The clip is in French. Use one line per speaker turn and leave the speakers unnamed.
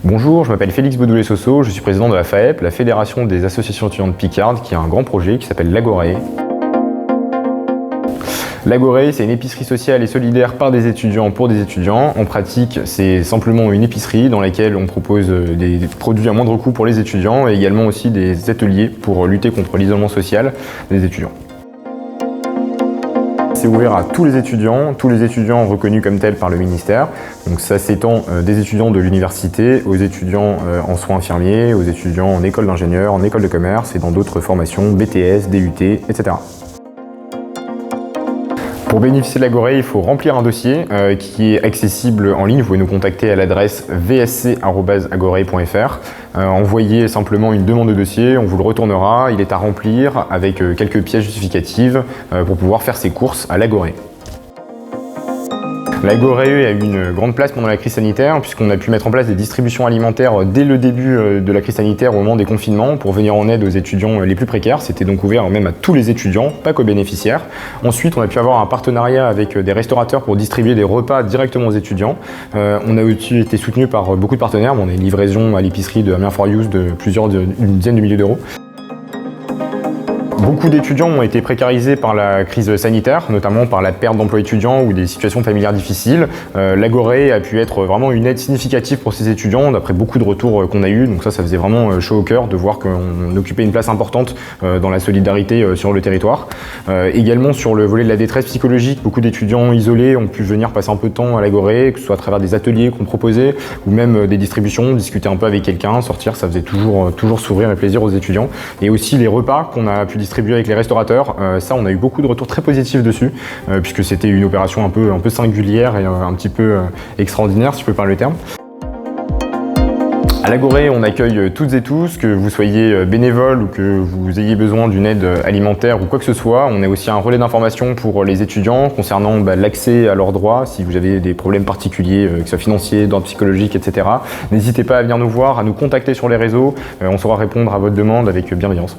Bonjour, je m'appelle Félix Baudoulet-Sosso, je suis président de la FAEP, la Fédération des associations étudiantes picardes, qui a un grand projet qui s'appelle l'Agoré. L'Agoré, c'est une épicerie sociale et solidaire par des étudiants pour des étudiants. En pratique, c'est simplement une épicerie dans laquelle on propose des produits à moindre coût pour les étudiants et également aussi des ateliers pour lutter contre l'isolement social des étudiants. C'est ouvert à tous les étudiants reconnus comme tels par le ministère. Donc ça s'étend des étudiants de l'université aux étudiants en soins infirmiers, aux étudiants en école d'ingénieur, en école de commerce et dans d'autres formations, BTS, DUT, etc. Pour bénéficier de l'Agoré, il faut remplir un dossier qui est accessible en ligne. Vous pouvez nous contacter à l'adresse vsc@agoré.fr. Envoyez simplement une demande de dossier, on vous le retournera. Il est à remplir avec quelques pièces justificatives pour pouvoir faire ses courses à l'Agoré. L'Agoré a eu une grande place pendant la crise sanitaire puisqu'on a pu mettre en place des distributions alimentaires dès le début de la crise sanitaire au moment des confinements pour venir en aide aux étudiants les plus précaires. C'était donc ouvert même à tous les étudiants, pas qu'aux bénéficiaires. Ensuite, on a pu avoir un partenariat avec des restaurateurs pour distribuer des repas directement aux étudiants. On a aussi été soutenu par beaucoup de partenaires. On a une livraison à l'épicerie de Amiens for Youth d'une dizaine de milliers d'euros. Beaucoup d'étudiants ont été précarisés par la crise sanitaire, notamment par la perte d'emplois étudiants ou des situations familiales difficiles. L'Agoré a pu être vraiment une aide significative pour ces étudiants, d'après beaucoup de retours qu'on a eus. Donc ça faisait vraiment chaud au cœur de voir qu'on occupait une place importante dans la solidarité sur le territoire. Également sur le volet de la détresse psychologique, beaucoup d'étudiants isolés ont pu venir passer un peu de temps à l'Agoré, que ce soit à travers des ateliers qu'on proposait ou même des distributions, discuter un peu avec quelqu'un, sortir, ça faisait toujours sourire et plaisir aux étudiants. Et aussi les repas qu'on a pu distribué avec les restaurateurs, ça on a eu beaucoup de retours très positifs dessus puisque c'était une opération un peu singulière et un petit peu extraordinaire si je peux parler le terme. À l'Agoré, on accueille toutes et tous, que vous soyez bénévole ou que vous ayez besoin d'une aide alimentaire ou quoi que ce soit. On est aussi un relais d'information pour les étudiants concernant l'accès à leurs droits, si vous avez des problèmes particuliers, que ce soit financiers, d'ordre psychologique, etc. N'hésitez pas à venir nous voir, à nous contacter sur les réseaux. On saura répondre à votre demande avec bienveillance.